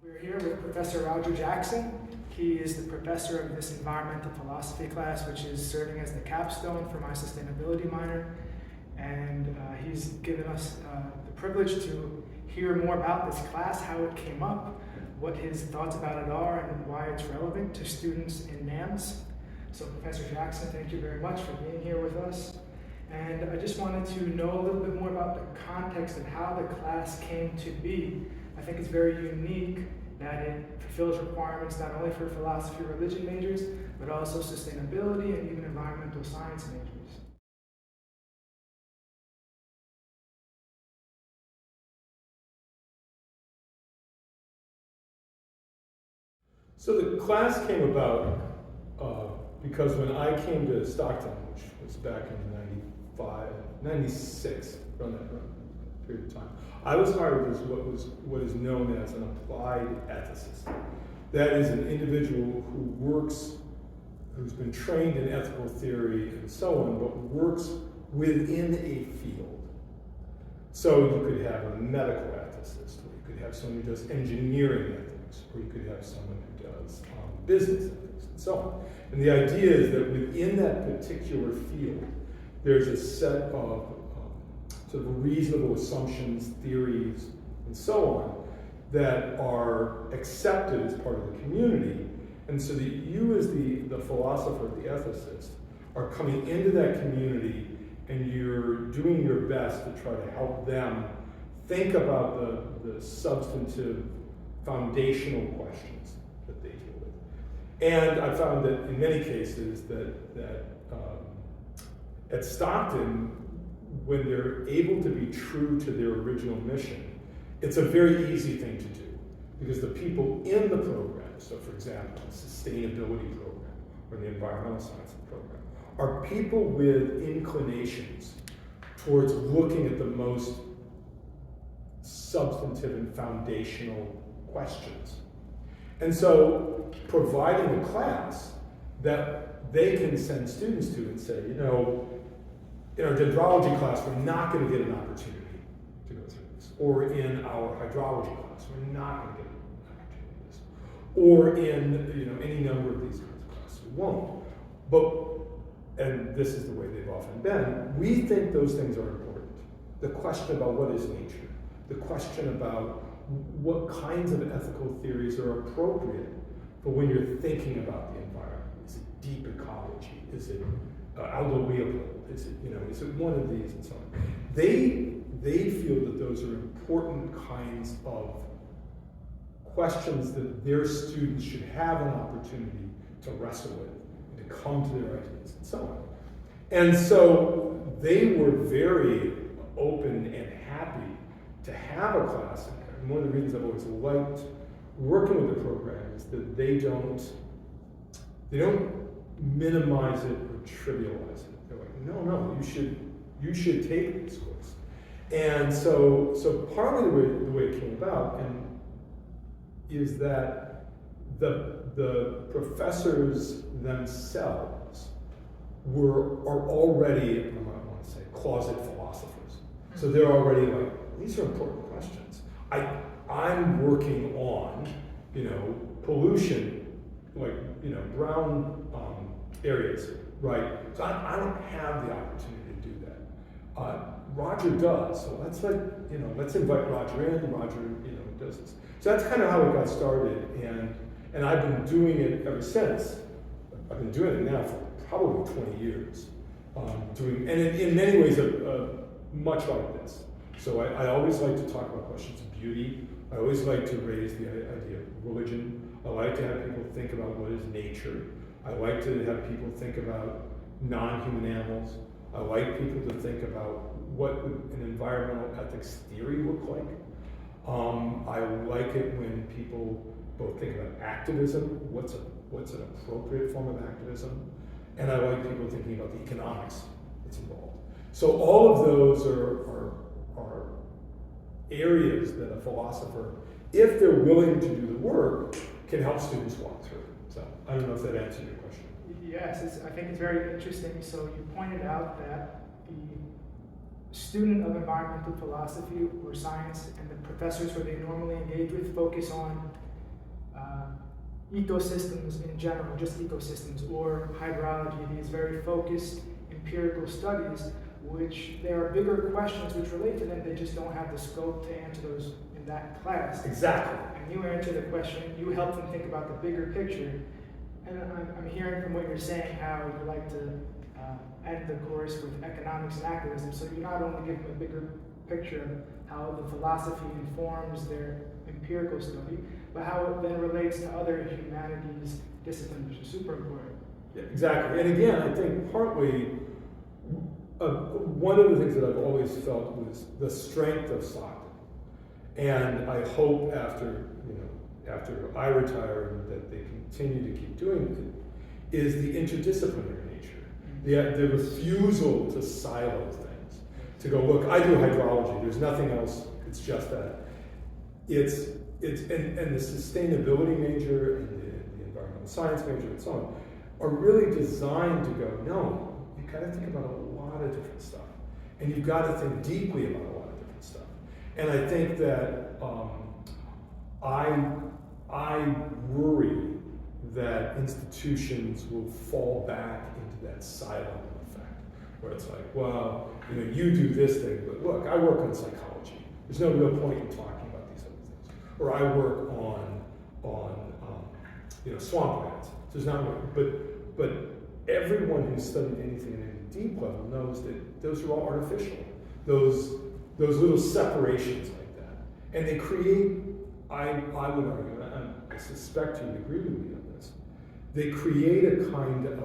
We're here with Professor Rodger Jackson. He is the professor of this environmental philosophy class, which is serving as the capstone for my sustainability minor. And he's given us the privilege to hear more about this class, how it came up, what his thoughts about it are, and why it's relevant to students in NAMS. So Professor Jackson, thank you very much for being here with us. And I just wanted to know a little bit more about the context of how the class came to be. I think it's very unique that it fulfills requirements not only for philosophy or religion majors, but also sustainability and even environmental science majors. So the class came about because when I came to Stockton, which was back in 96, around that period of time, I was hired as what is known as an applied ethicist. That is an individual who's been trained in ethical theory and so on, but works within a field. So you could have a medical ethicist, or you could have someone who does engineering ethics, or you could have someone who does business ethics, and so on. And the idea is that within that particular field, there's a set of sort of reasonable assumptions, theories, and so on that are accepted as part of the community. And so that you as the philosopher, the ethicist, are coming into that community and you're doing your best to try to help them think about the substantive, foundational questions that they deal with. And I found that in many cases that at Stockton, when they're able to be true to their original mission, it's a very easy thing to do because the people in the program, so for example, the sustainability program or the environmental science program, are people with inclinations towards looking at the most substantive and foundational questions. And so providing a class that they can send students to and say, in our dendrology class, we're not going to get an opportunity to go through this. Or in our hydrology class, we're not going to get an opportunity to this. Or in any number of these kinds of classes, we won't. And this is the way they've often been, we think those things are important. The question about what is nature, the question about what kinds of ethical theories are appropriate for when you're thinking about the environment. Is it deep ecology? Is it Aldo Leopold? Is it one of these and so on? They feel that those are important kinds of questions that their students should have an opportunity to wrestle with and to come to their ideas and so on. And so they were very open and happy to have a class in there. And one of the reasons I've always liked working with the program is that they don't minimize it or trivialize it. They're like, no, you should take this course. And so partly the way it came about is that the professors themselves are already, I don't want to say closet philosophers. So they're already like, these are important questions. I'm working on, pollution, like, brown areas, right? So I don't have the opportunity to do that. Rodger does, so let's invite Rodger in. Rodger, does this. So that's kind of how it got started, and I've been doing it ever since. I've been doing it now for probably 20 years, and in many ways, much like this. So I always like to talk about questions of beauty. I always like to raise the idea of religion. I like to have people think about what is nature. I like to have people think about non-human animals. I like people to think about what would an environmental ethics theory look like. I like it when people both think about activism, what's an appropriate form of activism, and I like people thinking about the economics that's involved. So all of those are areas that a philosopher, if they're willing to do the work, can help students walk through. So I don't know if that answered your question. Yes, I think it's very interesting. So you pointed out that the student of environmental philosophy or science and the professors who they normally engage with focus on ecosystems in general, just ecosystems, or hydrology, these very focused empirical studies, which there are bigger questions which relate to them, they just don't have the scope to answer those in that class. Exactly. And you answer the question, you help them think about the bigger picture. And I'm hearing from what you're saying how you like to end the course with economics and activism, so you not only give them a bigger picture of how the philosophy informs their empirical study, but how it then relates to other humanities disciplines, which is super important. Yeah, exactly. And again, I think partly one of the things that I've always felt was the strength of Stockton. And I hope after I retire and that they continue to keep doing it, is the interdisciplinary nature. The refusal to silo things. To go, look, I do hydrology, there's nothing else, it's just that. And the sustainability major and the environmental science major and so on are really designed to go, no, you've got to think about a lot of different stuff. And you've got to think deeply about a lot of different stuff. And I think that I worry that institutions will fall back into that silo effect, where it's like, well, you do this thing, but look, I work on psychology. There's no real point in talking about these other things. Or I work on swamp plants. There's not, but everyone who's studied anything at any deep level knows that those are all artificial. Those little separations like that, and they create. I would argue, and I suspect you would agree with me on this. They create a kind of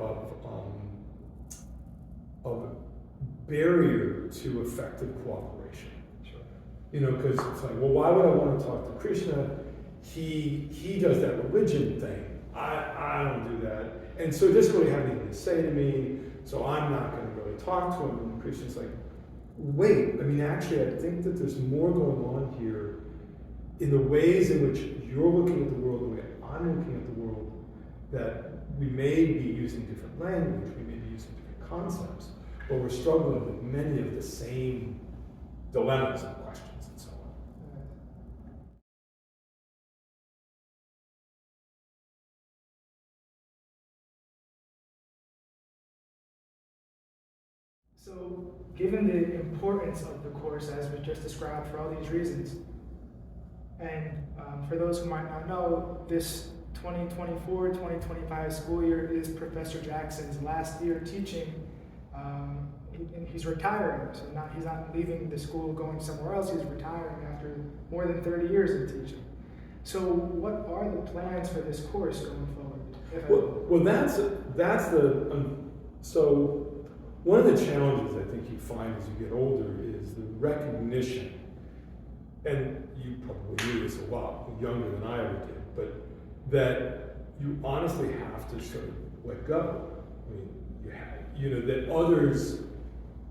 barrier to effective cooperation. Sure. Because it's like, well, why would I want to talk to Krishna? He does that religion thing. I don't do that. And so he doesn't really have anything to say to me, so I'm not going to really talk to him. And Krishna's like, wait, actually, I think that there's more going on here in the ways in which you're looking at the world, the way I'm looking at the world, that we may be using different language, we may be using different concepts, but we're struggling with many of the same dilemmas and questions and so on. So, given the importance of the course as we just described for all these reasons, and for those who might not know, this 2024-2025 school year is Professor Jackson's last year teaching. And he's retiring, so he's not leaving the school going somewhere else, he's retiring after more than 30 years of teaching. So what are the plans for this course going forward? Well, so one of the challenges I think you find as you get older is the recognition, and you probably knew this a lot younger than I ever did, but that you honestly have to sort of let go. That others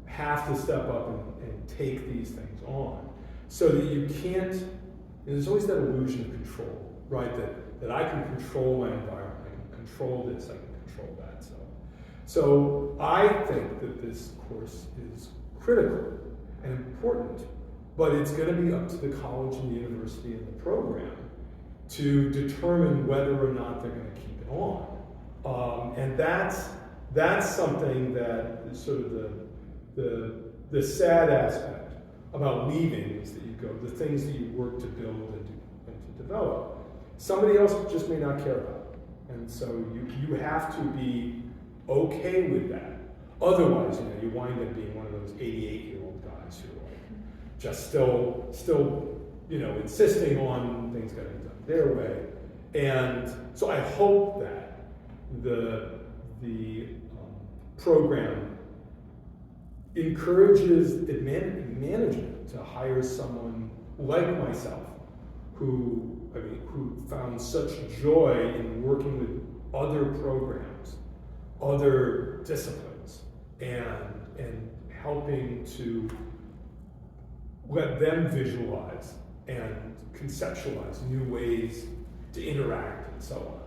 have to step up and take these things on, so that you can't. And there's always that illusion of control, right? That I can control my environment, I can control this, I can control that. So I think that this course is critical and important, but it's going to be up to the college and the university and the program to determine whether or not they're going to keep it on. And that's something that is sort of the sad aspect about leaving, is that you go, the things that you work to build and to develop, somebody else just may not care about. And so you have to be okay with that. Otherwise, you wind up being one of those 88-year-old guys who are like just still insisting on things got to be done their way. And so I hope that the program encourages management to hire someone like myself, who found such joy in working with other programs, other disciplines, and helping to let them visualize and conceptualize new ways to interact and so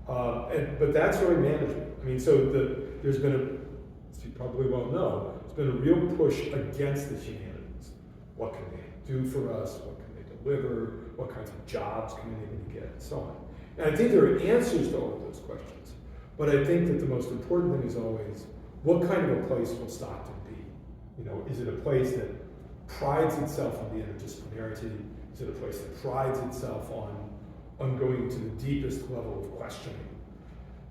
on. But that's really management. There's been as you probably well know, there's been a real push against the humanities. What can they do for us? What can they deliver? What kinds of jobs can they even get? And so on. And I think there are answers to all of those questions. But I think that the most important thing is always, what kind of a place will Stockton be? Is it a place that prides itself on the interdisciplinarity? Is it a place that prides itself on going to the deepest level of questioning?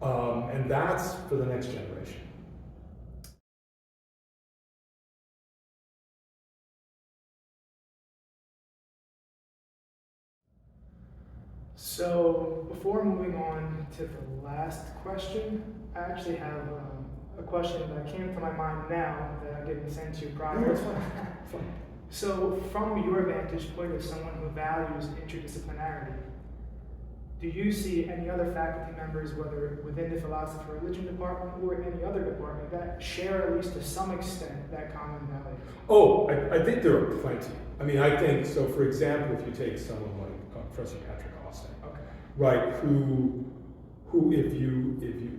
And that's for the next generation. So before moving on to the last question, I actually have a question that came to my mind now that I didn't send to you prior. No, it's fine. So from your vantage point as someone who values interdisciplinarity, do you see any other faculty members, whether within the philosophy or religion department or any other department, that share at least to some extent that common value? Oh, I think there are plenty. I think, so for example, if you take someone like Professor Patrick Austin, Okay. right, who if you,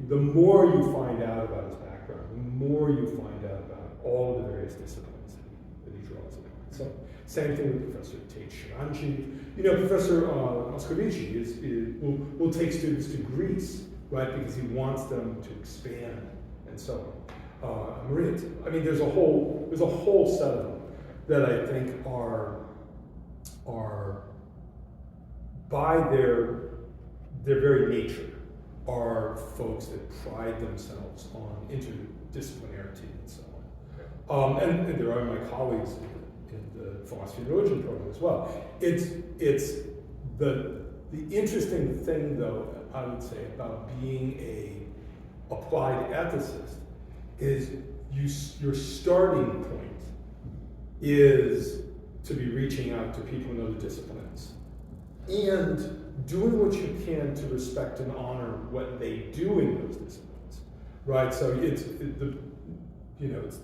the more you find out about his background, the more you find out about all of the various disciplines that he draws upon. So, same thing with Professor Tate Shiranji. Professor Moscovici will take students to Greece, right, because he wants them to expand, and so on. Maria, there's a whole set of them that I think are by their very nature are folks that pride themselves on interdisciplinarity and so on. And there are my colleagues in the philosophy and religion program as well. It's the interesting thing, though, I would say, about being a applied ethicist is your starting point is to be reaching out to people in other disciplines and doing what you can to respect and honor what they do in those disciplines, right? So the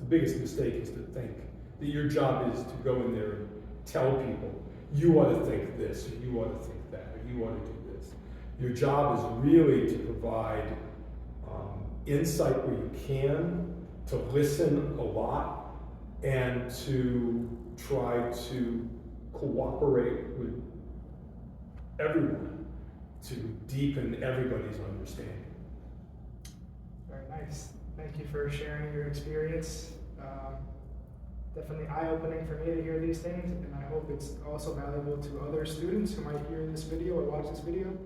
biggest mistake is to think that your job is to go in there and tell people, you ought to think this, or you ought to think that, or you ought to do this. Your job is really to provide insight where you can, to listen a lot, and to try to cooperate with everyone to deepen everybody's understanding. Very nice. Thank you for sharing your experience. Definitely eye-opening for me to hear these things, and I hope it's also valuable to other students who might hear this video or watch this video.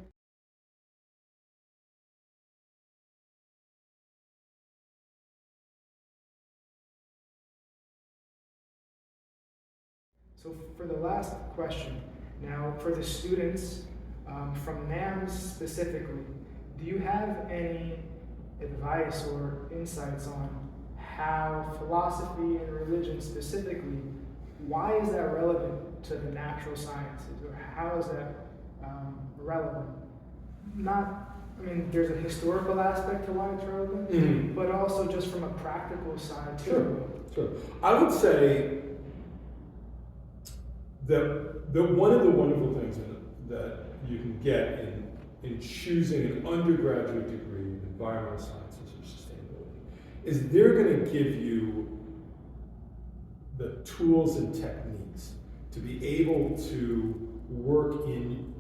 So for the last question, now for the students, from NAMS specifically, do you have any advice or insights on how philosophy and religion specifically, why is that relevant to the natural sciences, or how is that relevant? There's a historical aspect to why it's relevant, but also just from a practical side too. Sure. I would say that one of the wonderful things that you can get in choosing an undergraduate degree in environmental sciences or sustainability is they're going to give you the tools and techniques to be able to work in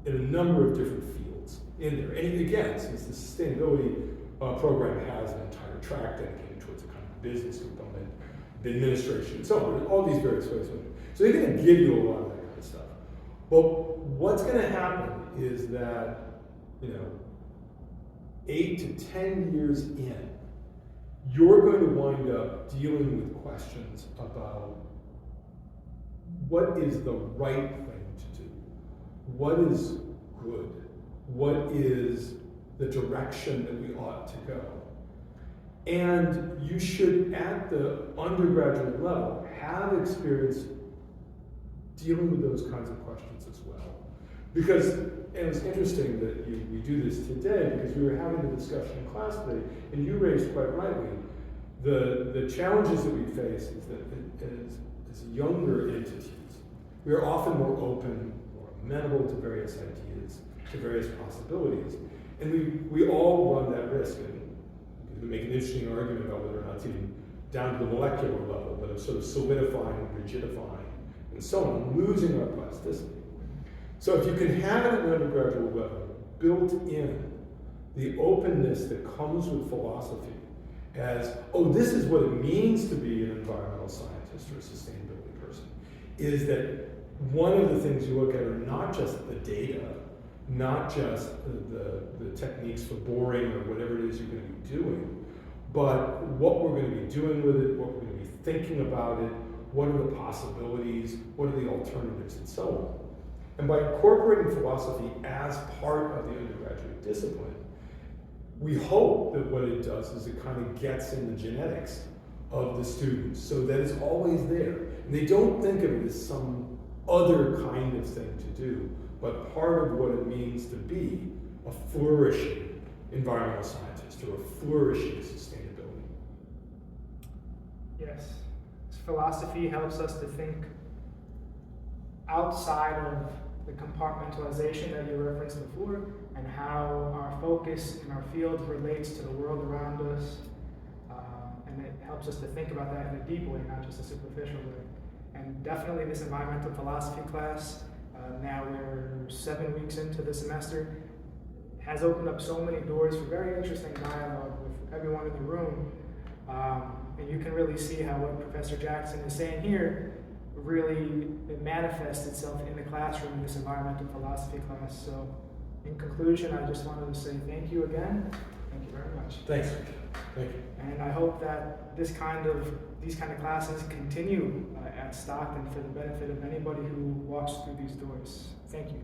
a number of different fields in there. And again, since the sustainability program has an entire track dedicated towards a kind of business component, the administration, and so on, all these various ways. So they're going to give you a lot of that kind of stuff. But what's going to happen is that, 8 to 10 years in, you're going to wind up dealing with questions about what is the right thing to do, what is good, what is the direction that we ought to go. And you should, at the undergraduate level, have experience dealing with those kinds of questions as well. Because, and it's interesting that we do this today, because we were having a discussion in class today, and you raised quite rightly, the challenges that we face is that as younger entities, we are often more open, more amenable to various ideas, to various possibilities, and we all run that risk. And we make an interesting argument about whether or not it's even down to the molecular level, but of sort of solidifying, rigidifying, and so on, losing our plasticity. So if you can have it at an undergraduate level, built in the openness that comes with philosophy as, oh, this is what it means to be an environmental scientist or a sustainability person, is that one of the things you look at are not just the data, not just the techniques for boring or whatever it is you're going to be doing, but what we're going to be doing with it, what we're going to be thinking about it, what are the possibilities, what are the alternatives, and so on. And by incorporating philosophy as part of the undergraduate discipline, we hope that what it does is it kind of gets in the genetics of the students so that it's always there. And they don't think of it as some other kind of thing to do, but part of what it means to be a flourishing environmental scientist or a flourishing sustainability. Yes. Philosophy helps us to think outside of the compartmentalization that you referenced before, and how our focus in our field relates to the world around us. And it helps us to think about that in a deep way, not just a superficial way. And definitely this environmental philosophy class, now we're 7 weeks into the semester, has opened up so many doors for very interesting dialogue with everyone in the room. And you can really see how what Professor Jackson is saying here really it manifests itself in the classroom in this environmental philosophy class. So in conclusion, I just wanted to say thank you again. Thank you very much. Thanks. Thank you. And I hope that these kind of classes continue at Stockton for the benefit of anybody who walks through these doors. Thank you.